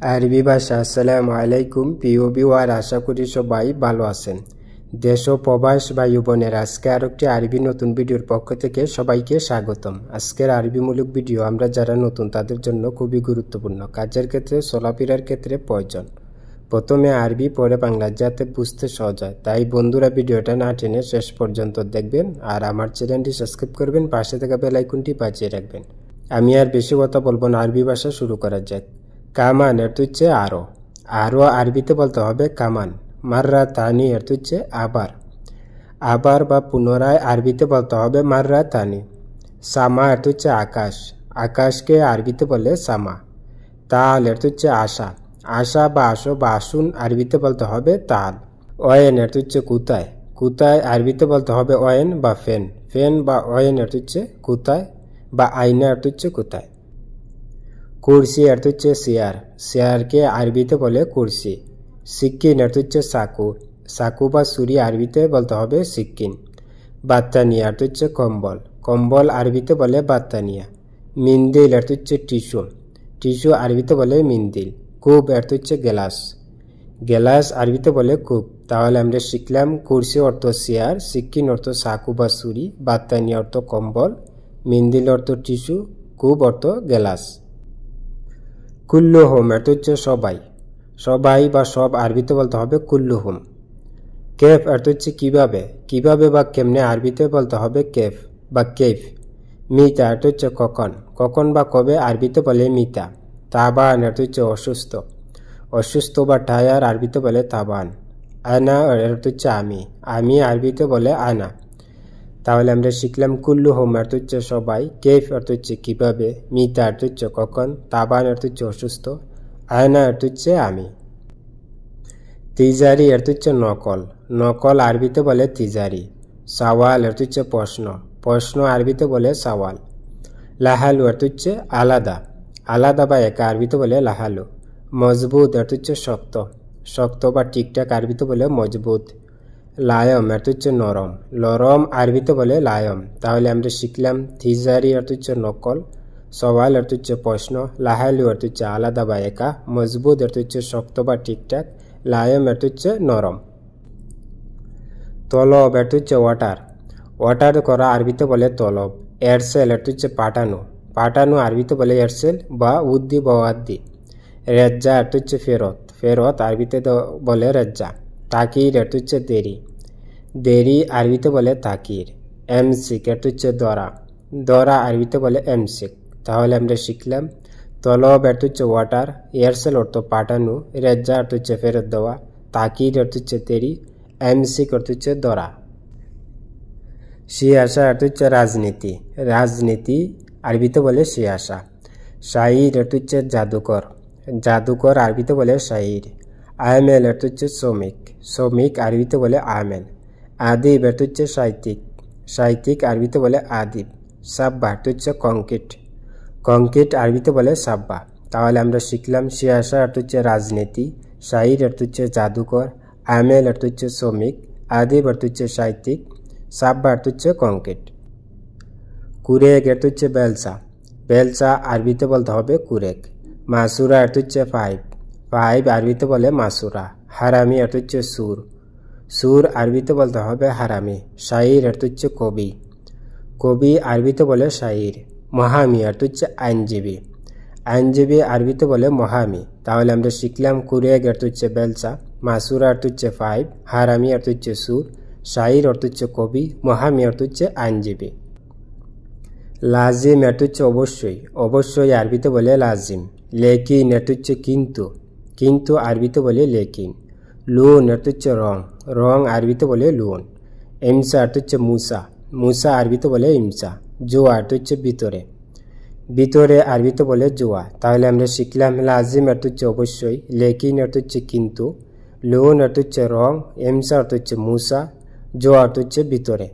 আরবি ভাষা আসসালামু আলাইকুম প্রিয় ভিউয়ার, আশা করি সবাই ভালো আছেন। দেশ ও প্রবাস ভাই বোনের, আজকে আর একটি আরবি নতুন ভিডিওর পক্ষ থেকে সবাইকে স্বাগতম। আজকের আরবিমূলক ভিডিও আমরা যারা নতুন তাদের জন্য খুবই গুরুত্বপূর্ণ, কাজের ক্ষেত্রে চলাফেরার ক্ষেত্রে প্রয়োজন। প্রথমে আরবি পরে বাংলা, যাতে বুঝতে সহজ হয়। তাই বন্ধুরা ভিডিওটা না টেনে শেষ পর্যন্ত দেখবেন আর আমার চ্যানেলটি সাবস্ক্রাইব করবেন, পাশে থাকা বেল আইকনটি বাজিয়ে রাখবেন। আমি আর বেশি কথা বলবো না, আরবি ভাষা শুরু করা যাক। কামান এর হচ্ছে আরো, আরো আরবিতে বলতে হবে কামান। মাররা তানি এর হচ্ছে আবার, আবার বা পুনরায় আরবিতে বলতে হবে মাররা তানি। সামা এর হচ্ছে আকাশ, আকাশকে আরবিতে বলে সামা। তাল এর হচ্ছে আশা, আশা বা আসো বা আসুন আরবিতে বলতে হবে তাল। অয়েন এর হচ্ছে কোথায়, কোথায় আরবিতে বলতে হবে অয়েন বা ফেন, ফেন বা অয়েন এর হচ্ছে কোথায় বা আইনা এর হচ্ছে কোথায়। কুরসি এর হচ্ছে চেয়ার, চেয়ারকে আরবিতে বলে কুরসি। সিক্কিন এর হচ্ছে চাকু, চাকু বা ছুরি আরবিতে বলতে হবে সিক্কিন। বাত্তানিয়া এর হচ্ছে কম্বল, কম্বল আরবিতে বলে বাত্তানিয়া। মিন্দিল এর হচ্ছে টিস্যু, টিস্যু আরবিতে বলে মিন্দিল। কূপ এর হচ্ছে গ্লাস, গ্লাস আরবিতে বলে কূপ। তাহলে আমরা শিখলাম কুরসি অর্থ চেয়ার, সিক্কিন অর্থ চাকু বা ছুরি, বাত্তানিয়া অর্থ কম্বল, মিন্দিল অর্থ টিস্যু, কূপ অর্থ গ্লাস। কুল্লুহুম এর হচ্ছে সবাই, সবাই বা সব আরবিতে বলতে হবে কুল্লুহুম। কেফ এর হচ্ছে কিভাবে, কিভাবে বা কেমনে আরবিতে বলতে হবে কেফ বা কেফ। মিতা এর হচ্ছে কখন, কখন বা কবে আরবিতে বলে মিতা। তাবান এর হচ্ছে অসুস্থ, অসুস্থ বা টায়ার আরবিতে বলে তাবান। আনা এর হচ্ছে আমি, আমি আরবিতে বলে আনা। তাহলে আমরা শিখলাম কুল্লুহুম অর্থ হচ্ছে সবাই, কেফ অর্থ হচ্ছে কিভাবে, মিতা অর্থ হচ্ছে কখন, তাবান অর্থ হচ্ছে অসুস্থ, আয়না অর্থ হচ্ছে আমি। তিজারি অর্থ হচ্ছে নকল, নকল আরবিতে বলে তিজারি। সওয়াল অর্থ হচ্ছে প্রশ্ন, প্রশ্ন আরবিতে বলে সওয়াল। লাহালু অর্থ হচ্ছে আলাদা, আলাদা বা একা আরবিতে বলে লাহালু। মজবুত অর্থ হচ্ছে শক্ত, শক্ত বা ঠিকঠাক আরবিতে বলে মজবুত। লায়ম অর্থ হচ্ছে নরম, নরম আরবিতে বলে লায়ম। তাহলে আমরা শিখলাম থিজারি অর্থ হচ্ছে নকল, সওয়াল অর্থ হচ্ছে প্রশ্ন, লাহালু অর্থ হচ্ছে আলাদা বা একা, মজবুত অর্থ হচ্ছে শক্ত বা ঠিকঠাক, লায়ম অর্থ হচ্ছে নরম। তলব অর্থ হচ্ছে ওয়াটার, ওয়াটার করা আরবিতে বলে তলব। এরসেল অর্থ হচ্ছে পাঠানো, পাঠানো আরবিতে বলে এরসেল বা উদ্দি বা ওয়াদ্দি। রেজ্জা অর্থ হচ্ছে ফেরত, ফেরত আরবিতে বলে রেজ্জা। তাকির অর্থ হচ্ছে দেরি, দেরি আরবিতে বলে তাকির। এমসিক অর্থ হচ্ছে দরা, দরা আরবিতে বলে এমসিক। তাহলে আমরা শিখলাম তলব অর্থ হচ্ছে ওয়াটার, এয়ারসেল অর্থ পাঠানো, রেজ্জা অর্থ হচ্ছে ফেরত দেওয়া, তাকির অর্থ হচ্ছে দেরি, এমসিক অর্থ হচ্ছে দরা। সিয়াসা অর্থ হচ্ছে রাজনীতি, রাজনীতি আরবিতে বলে সিয়াসা। শাহির অর্থ হচ্ছে জাদুকর, জাদুকর আরবিতে বলে শাহির। আমেল অর্থ হচ্ছে শ্রমিক, শ্রমিক আরবিতে বলে আমেল। আদিব অর্থ হচ্ছে সাহিত্যিক, সাহিত্যিক আরবিতে বলে আদিব। সাব্বা অর্থ হচ্ছে কংক্রিট, কংক্রিট আরবিতে বলে সাব্বা। তাহলে আমরা শিখলাম সিয়াসা অর্থ হচ্ছে রাজনীতি, শাহির অর্থ হচ্ছে জাদুকর, আমেল অর্থ হচ্ছে শ্রমিক, আদিব অর্থ হচ্ছে সাহিত্যিক, সাব্বা অর্থ হচ্ছে কংক্রিট। কুরেক অর্থ হচ্ছে বেলসা, বেলসা আরবিতে বলতে হবে কুরেক। মাসুরা অর্থ হচ্ছে পাইপ, পাইপ আরবিতে বলে মাসুরা। হারামি অর্থ হচ্ছে সুর, সুর আরবিতে বলতে হবে হারামি। শাইর অর্থ হচ্ছে কবি, কবি আরবিতে বলে শাইর। মহামি অর্থ হচ্ছে আইনজীবী, আইনজীবী আরবিতে বলে মহামি। তাহলে আমরা শিখলাম কুরেক অর্থ হচ্ছে বেলসা, মাসুরা অর্থ হচ্ছে পাইপ, হারামি অর্থ হচ্ছে সুর, শাইর অর্থ হচ্ছে কবি, মহামি অর্থ হচ্ছে আইনজীবী। লাজিম অর্থ হচ্ছে অবশ্যই, অবশ্যই আরবিতে বলে লাজিম। লেকিন অর্থ হচ্ছে কিন্তু, কিন্তু আরবিতে বলে লেকিন। লুন অর্থ হচ্ছে রং, রং আরবিতে বলে লুন। ইমসা অর্থ হচ্ছে মুসা, মুসা আরবিতে বলে ইমসা। জোয়া অর্থ হচ্ছে ভিতরে, ভিতরে আরবিতে বলে জোয়া। তাহলে আমরা শিখলাম লাজিম অর্থ হচ্ছে অবশ্যই, লেকিন অর্থ হচ্ছে কিন্তু, লুন অর্থ হচ্ছে রং, ইমসা অর্থ হচ্ছে মুসা, জোয়া অর্থ হচ্ছে ভিতরে।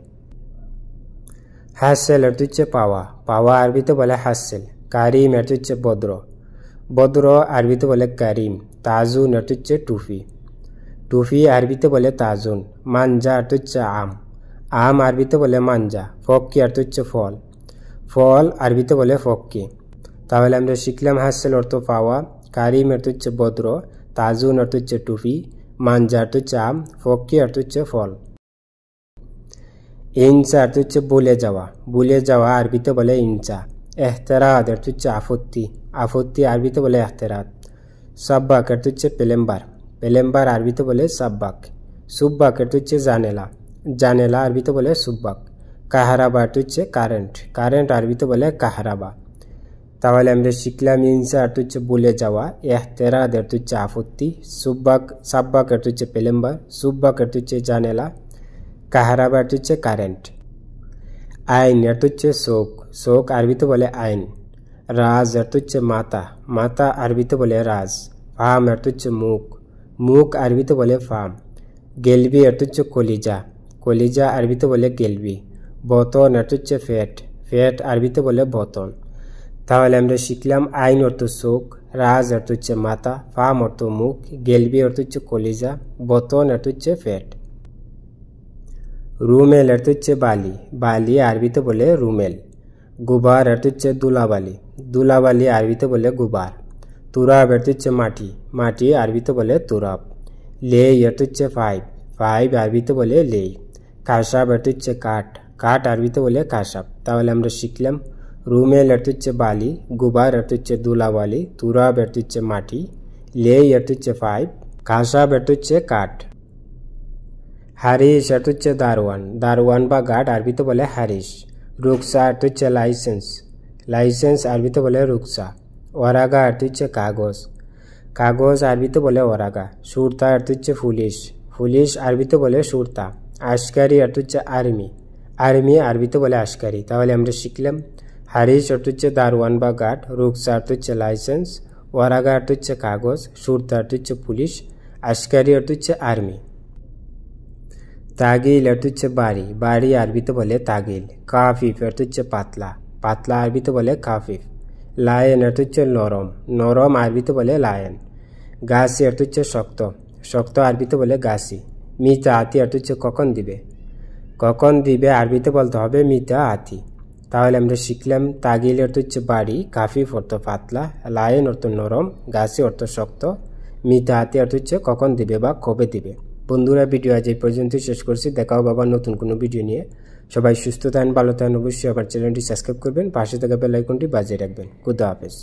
হাসেল অর্থ হচ্ছে পাওয়া, পাওয়া আরবিতে বলে হাসেল। কারিম অর্থ হচ্ছে ভদ্র, ভদ্র আরবিতে বলে কারিম। তাজুন অর্থ হচ্ছে টুফি, টুফি আরবিতে বলে তাজুন। মাঞ্জা অর্থ হচ্ছে আম, আম আরবিতে বলে মাঞ্জা। ফক্কি অর্থ হচ্ছে ফল, ফল আরবিতে বলে ফক্কি। তাহলে আমরা শিখলাম হাসেল অর্থ পাওয়া, কারিম অর্থ হচ্ছে ভদ্র, তাজুন অর্থ হচ্ছে টুপি, মানজা অর্থ হচ্ছে আম, ফক্কি অর্থ হচ্ছে ফল। ইনসা অর্থ হচ্ছে ভুলে যাওয়া আরবিতে বলে ইনসা। এহতেরাদ অর্থ হচ্ছে আপত্তি, আপত্তি আরবিতে বলে এহতেরাদ। সাব্বাক অর্থ হচ্ছে পেলেম্বার আরবিতে বলে সাব্বাক। সুব্বাক অর্থ হচ্ছে জানেলা আরবিতে বলে সুব্বাক। কাহারাবা অর্থ হচ্ছে কারেন্ট আরবিতে বলে কাহারাবা। তাহলে আমরা শিখলাম ইনসা অর্থ হচ্ছে ভুলে যাওয়া, এহতেরাদ অর্থ হচ্ছে আপত্তি, সাব্বাক অর্থ হচ্ছে পেলেম্বার, সুব্বাক অর্থ হচ্ছে জানেলা, কাহারাবা অর্থ হচ্ছে কারেন্ট। আইন অর্থ হচ্ছে শোক আরবিতে বলে আইন। রাজ অর্থ হচ্ছে মাতা আরবিতে বলে রাজ। ফাম অর্থ হচ্ছে মুখ আরবিতে বলে ফাম। গেলবি অর্থ হচ্ছে কলিজা আরবিতে বলে গেলবি। বতন অর্থ হচ্ছে ফেট আরবিতে বলে বতন। তাহলে আমরা শিখলাম আইন অর্থ শোক, রাজ অর্থ হচ্ছে মাতা, ফাম অর্থ মুখ, গেলবি অর্থ হচ্ছে কলিজা, বতন অর্থ হচ্ছে ফেট। রুমেল অর্থ হচ্ছে বালি আরবিতে বলে রুমেল। গুবার অর্থ হচ্ছে দুলাবালি আরবিতে বলে গুবার। তুরাব অর্থ হচ্ছে মাটি আরবিতে বলে তুরাব। লেই অর্থ হচ্ছে ফাইভ আরবিতে বলে লেই। কাসাব অর্থ হচ্ছে কাঠ আরবিতে বলে কাসাব। তাহলে আমরা শিখলাম রুমেল অর্থ হচ্ছে বালি, গুবার অর্থ হচ্ছে দুলাবালি, তুরাব অর্থ হচ্ছে মাটি, লেই অর্থ হচ্ছে ফাইভ, কাসাব অর্থ হচ্ছে কাঠ। হারিস অর্থ হচ্ছে দারোয়ান বা গার্ড আরবিতে বলে হারিস। রুকসা অর্থ হচ্ছে লাইসেন্স আরবিতে বলে রুকসা। ওরাগা অর্থ হচ্ছে কাগজ আরবিতে বলে ওরাগা। সুরতা অর্থ হচ্ছে পুলিশ আরবিতে বলে সুরতা। আশকারি অর্থ হচ্ছে আর্মি আরবিতে বলে আশকারি। তাহলে আমরা শিখলাম হারিস অর্থ হচ্ছে দারোয়ান বা গার্ড, রুকসা অর্থ হচ্ছে লাইসেন্স, ওরাগা অর্থ হচ্ছে কাগজ, সুরতা অর্থ হচ্ছে পুলিশ, আশকারি অর্থ হচ্ছে আর্মি। তাগিল অর্থ হচ্ছে বাড়ি আরবিতে বলে তাগিল। কাফিফ অর্থ হচ্ছে পাতলা আরবিতে বলে কাফিফ। লায়ন অর্থ হচ্ছে নরম আরবিতে বলে লায়ন। গাছি অর্থ হচ্ছে শক্ত আরবিতে বলে গাছি। মিতা আতি অর্থ হচ্ছে কখন দিবে আরবিতে বলতে হবে মিতা আতি। তাহলে আমরা শিখলাম তাগিল অর্থ হচ্ছে বাড়ি, কাফিফ অর্থ পাতলা, লায়ন অর্থ নরম, গাছি অর্থ শক্ত, মিতা আতি অর্থ হচ্ছে কখন দিবে বা কবে দিবে। বন্ধুরা, ভিডিও আজ এই পর্যন্তই শেষ করছি। দেখাও আবার নতুন কোনো ভিডিও নিয়ে। সবাই সুস্থ থাকেন, ভালো থাকেন, অবশ্যই আবার চ্যানেলটি সাবস্ক্রাইব করবেন, পাশে থাকা বেল আইকনটি বাজিয়ে রাখবেন। খুদা হাফেজ।